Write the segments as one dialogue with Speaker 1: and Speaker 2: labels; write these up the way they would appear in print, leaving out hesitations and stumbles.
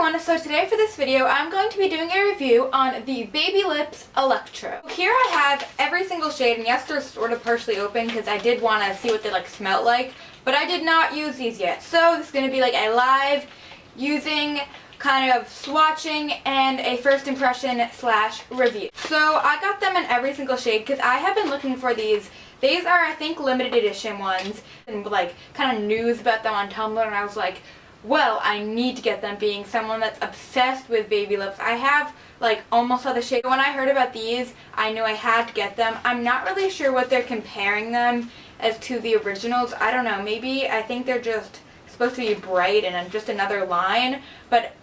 Speaker 1: everyone, so today for this video I'm going to be doing a review on the Baby Lips Electro. Here I have every single shade, and yes, they're sort of partially open because I did want to see what they smell like, but I did not use these yet. So this is going to be like a live using kind of swatching and a first impression / review. So I got them in every single shade because I have been looking for these. These are, I think, limited edition ones, and like kind of news about them on Tumblr, and I was like, well, I need to get them, being someone that's obsessed with baby lips. I have like almost all the shades. When I heard about these, I knew I had to get them. I'm not really sure what they're comparing them as to the originals. I don't know, maybe I think they're just supposed to be bright and just another line, but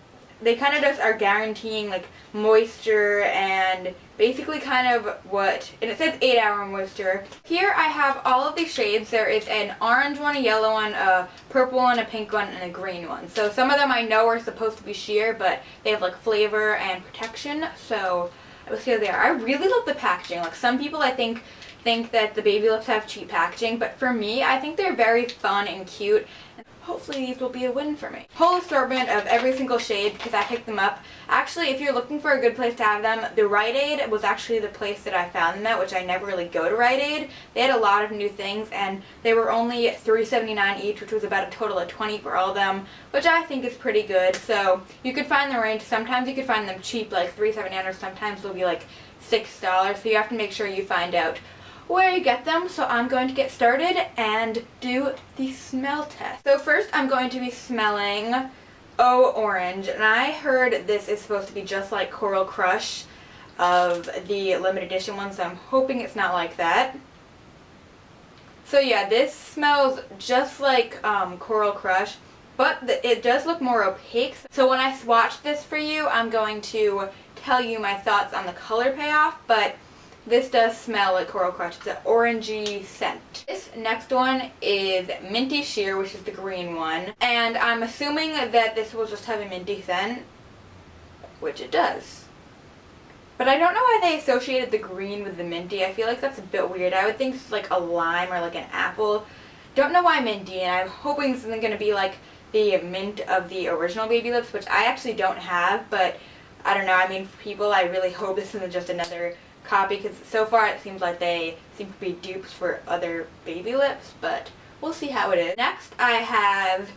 Speaker 1: they kind of just are guaranteeing like moisture and basically kind of what, and it says 8-hour moisture. Here I have all of these shades. There is an orange one, a yellow one, a purple one, a pink one, and a green one. So some of them I know are supposed to be sheer, but they have like flavor and protection, so we'll see how they are. I really love the packaging. Like, some people I think that the baby lips have cheap packaging, but for me, I think they're very fun and cute. Hopefully these will be a win for me. Whole assortment of every single shade because I picked them up. Actually, if you're looking for a good place to have them, the Rite Aid was actually the place that I found them at, which I never really go to Rite Aid. They had a lot of new things, and they were only $3.79 each, which was about a total of $20 for all of them, which I think is pretty good. So you could find the range. Sometimes you could find them cheap, like $3.79, or sometimes they'll be like $6. So you have to make sure you find out where you get them. So I'm going to get started and do the smell test. So first I'm going to be smelling Oh Orange, and I heard this is supposed to be just like Coral Crush of the limited edition ones, so I'm hoping it's not like that. So yeah, this smells just like Coral Crush, but it does look more opaque. So when I swatch this for you, I'm going to tell you my thoughts on the color payoff, but this does smell like Coral Crush. It's an orangey scent. This next one is Minty Sheer, which is the green one. And I'm assuming that this will just have a minty scent, which it does. But I don't know why they associated the green with the minty. I feel like that's a bit weird. I would think it's like a lime or like an apple. Don't know why minty, and I'm hoping this isn't going to be like the mint of the original Baby Lips, which I actually don't have, but I don't know. I mean, for people, I really hope this isn't just another copy, because so far it seems like they seem to be dupes for other Baby Lips, but we'll see how it is. Next I have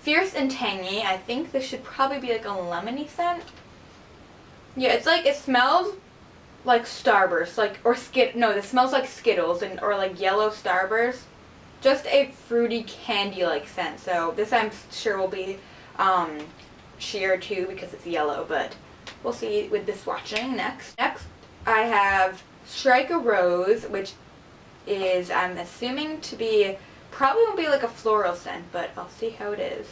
Speaker 1: Fierce and Tangy. I think this should probably be like a lemony scent. Yeah, it's like, it smells like Starburst, like, or no, this smells like Skittles or like yellow Starburst. Just a fruity candy like scent. So this I'm sure will be sheer too because it's yellow, but we'll see with the swatching. Next I have Strike a Rose, which is, I'm assuming to be, probably won't be like a floral scent, but I'll see how it is.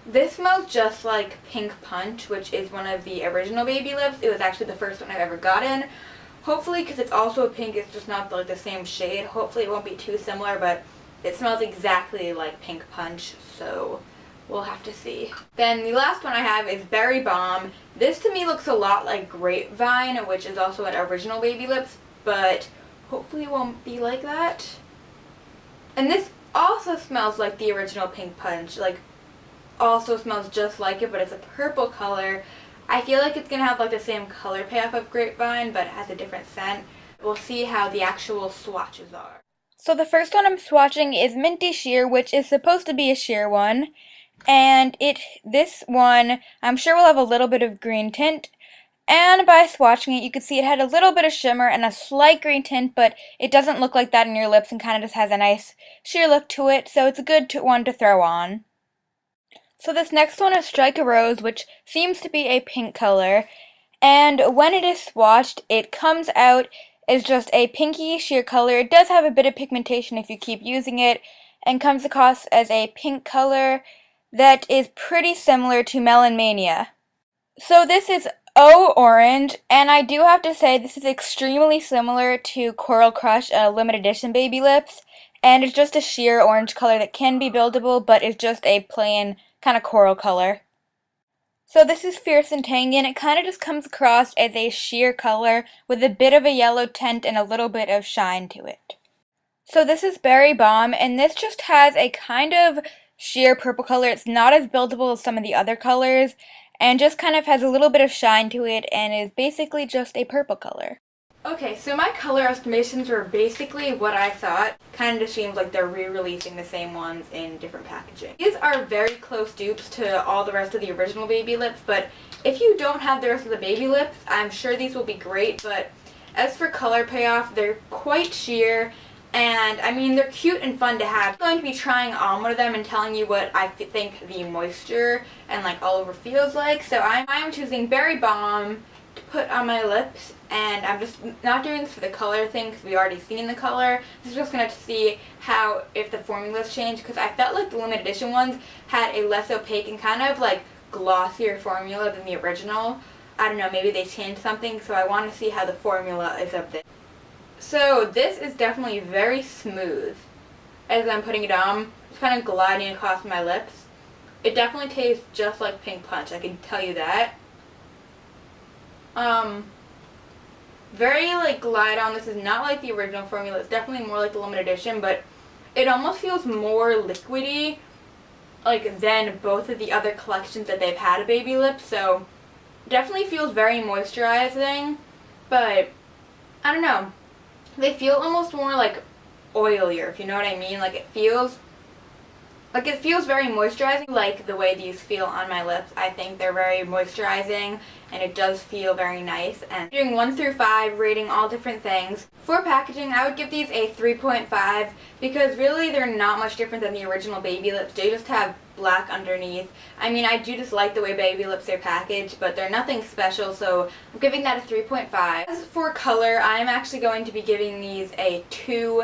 Speaker 1: This smells just like Pink Punch, which is one of the original Baby Lips. It was actually the first one I've ever gotten. Hopefully, because it's also a pink, it's just not like the same shade. Hopefully it won't be too similar, but it smells exactly like Pink Punch, so we'll have to see. Then the last one I have is Berry Bomb. This to me looks a lot like Grapevine, which is also an original Baby Lips, but hopefully it won't be like that. And this also smells like the original Pink Punch, like also smells just like it, but it's a purple color. I feel like it's going to have like the same color payoff of Grapevine, but it has a different scent. We'll see how the actual swatches are. So the first one I'm swatching is Minty Sheer, which is supposed to be a sheer one. And this one, I'm sure will have a little bit of green tint, and by swatching it, you can see it had a little bit of shimmer and a slight green tint, but it doesn't look like that in your lips and kind of just has a nice sheer look to it, so it's a good one to throw on. So this next one is Strike a Rose, which seems to be a pink color, and when it is swatched, it comes out as just a pinky sheer color. It does have a bit of pigmentation if you keep using it, and comes across as a pink color that is pretty similar to Melon Mania. So this is Oh Orange, and I do have to say this is extremely similar to Coral Crush limited edition Baby Lips, and it's just a sheer orange color that can be buildable, but it's just a plain kind of coral color. So this is Fierce and Tangy, and it kind of just comes across as a sheer color with a bit of a yellow tint and a little bit of shine to it. So this is Berry Bomb, and this just has a kind of sheer purple color. It's not as buildable as some of the other colors and just kind of has a little bit of shine to it and is basically just a purple color. Okay, so my color estimations were basically what I thought. Kind of just seems like they're re-releasing the same ones in different packaging. These are very close dupes to all the rest of the original baby lips, but if you don't have the rest of the baby lips, I'm sure these will be great, but as for color payoff, they're quite sheer, and I mean, they're cute and fun to have. I'm going to be trying on one of them and telling you what I think the moisture and like all over feels like. So I'm choosing Berry Bomb to put on my lips, and I'm just not doing this for the color thing because we already seen the color. This is just going to see how, if the formulas change, because I felt like the limited edition ones had a less opaque and kind of like glossier formula than the original. I don't know, maybe they changed something, so I want to see how the formula is of this. So this is definitely very smooth as I'm putting it on. It's kind of gliding across my lips. It definitely tastes just like Pink Punch, I can tell you that. Very like glide on. This is not like the original formula. It's definitely more like the limited edition, but it almost feels more liquidy like than both of the other collections that they've had of baby lips. So definitely feels very moisturizing, but I don't know. They feel almost more like oilier, if you know what I mean. Like it feels very moisturizing, like the way these feel on my lips. I think they're very moisturizing, and it does feel very nice. And doing 1 through 5, rating all different things. For packaging, I would give these a 3.5 because really they're not much different than the original baby lips. They just have black underneath. I mean, I do just like the way baby lips are packaged, but they're nothing special, so I'm giving that a 3.5. As for color, I'm actually going to be giving these a 2.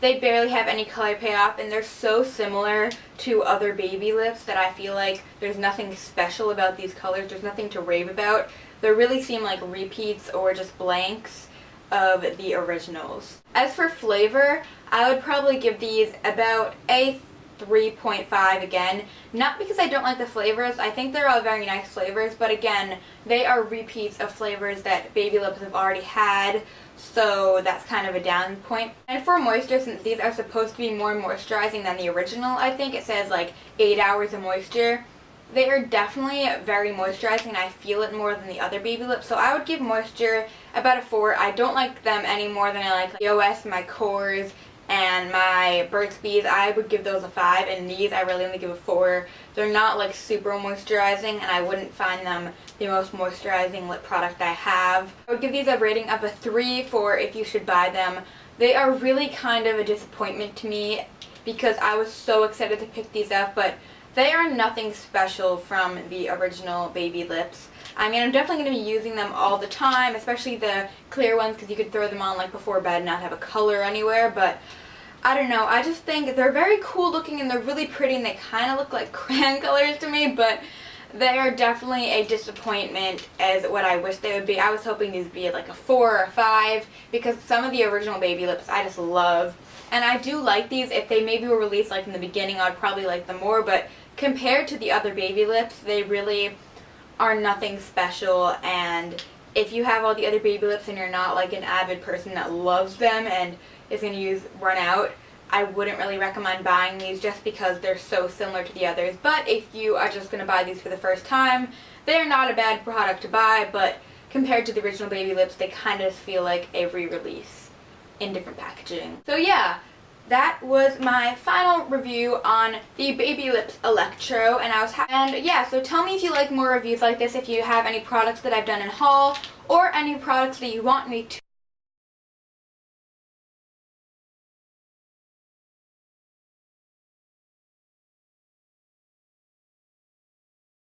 Speaker 1: They barely have any color payoff, and they're so similar to other baby lips that I feel like there's nothing special about these colors. There's nothing to rave about. They really seem like repeats or just blanks of the originals. As for flavor, I would probably give these about a 3.5 again. Not because I don't like the flavors. I think they're all very nice flavors, but again, they are repeats of flavors that baby lips have already had. So that's kind of a down point. And for moisture, since these are supposed to be more moisturizing than the original, I think it says like 8 hours of moisture. They are definitely very moisturizing, and I feel it more than the other baby lips. So I would give moisture about a 4. I don't like them any more than I like the OS, my Cores, and my Burt's Bees. I would give those a 5, and these I really only give a 4. They're not like super moisturizing, and I wouldn't find them the most moisturizing lip product I have. I would give these a rating of a 3 for if you should buy them. They are really kind of a disappointment to me because I was so excited to pick these up, but they are nothing special from the original baby lips. I mean, I'm definitely going to be using them all the time, especially the clear ones, because you could throw them on like before bed and not have a color anywhere, but I don't know. I just think they're very cool looking, and they're really pretty, and they kind of look like crayon colors to me, but they are definitely a disappointment as what I wish they would be. I was hoping these would be like a 4 or a 5, because some of the original baby lips I just love. And I do like these. If they maybe were released like in the beginning, I would probably like them more, but compared to the other baby lips, they really are nothing special. And if you have all the other baby lips and you're not like an avid person that loves them and is going to run out, I wouldn't really recommend buying these just because they're so similar to the others. But if you are just going to buy these for the first time, they're not a bad product to buy, but compared to the original baby lips, they kind of feel like a re-release in different packaging. So yeah, that was my final review on the Baby Lips Electro, and I was happy. And yeah, so tell me if you like more reviews like this, if you have any products that I've done in haul, or any products that you want me to